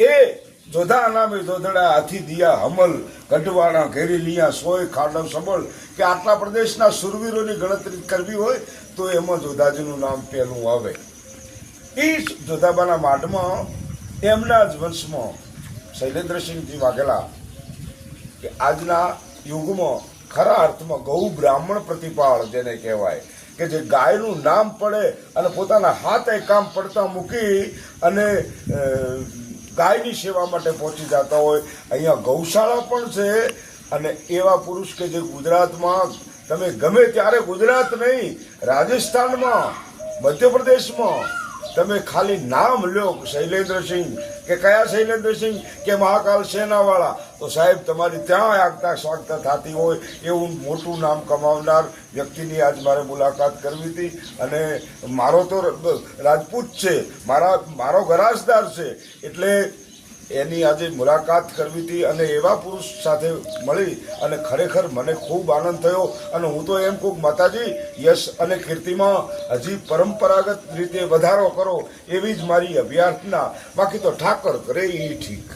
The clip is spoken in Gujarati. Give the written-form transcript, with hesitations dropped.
એ જોધા નામે જોધડા હાથી દિયા હમલ ગઢવાણા ઘેરી લિયા સોય ખાડવ સબળ કે આટલા પ્રદેશના સુરવીરોની ગણતરી કરવી હોય તો એમાં જોધાજીનું નામ પહેલું આવે. એ જોધાબાના માઢમાં એમના જ વંશમાં શૈલેન્દ્રસિંહજી વાઘેલા કે આજના યુગમાં ખરા અર્થમાં ગૌ બ્રાહ્મણ પ્રતિપાળ જેને કહેવાય કે જે ગાયનું નામ પડે અને પોતાના હાથે કામ પડતા મૂકી અને ગાયની સેવા માટે પહોંચી જતા હોય. અહીંયા ગૌશાળા પણ છે અને એવા પુરુષ કે જે ગુજરાતમાં તમે ગમે ત્યારે, ગુજરાત નહીં રાજસ્થાનમાં, મધ્યપ્રદેશમાં તમે ખાલી નામ લ્યો શૈલેન્દ્રસિંહ કે કયા શૈલેન્દ્રસિંહ કે મહાકાલ સેનાવાળા, તો સાહેબ તમારી ત્યાં આગતા સ્વાગત થતી હોય એવું મોટું નામ કમાવનાર વ્યક્તિની આજ મારે મુલાકાત કરવી હતી. અને મારો તો રાજપૂત છે, મારો ગરાસદાર છે, એટલે એની આજે મુલાકાત કરવી હતી અને એવા પુરુષ સાથે મળી અને ખરેખર મને ખૂબ આનંદ થયો. અને હું તો એમ કહું માતાજી યશ અને કીર્તિમાં હજી પરંપરાગત રીતે વધારો કરો એવી જ મારી અભ્યર્થના. બાકી તો ઠાકર કરે એ ઠીક.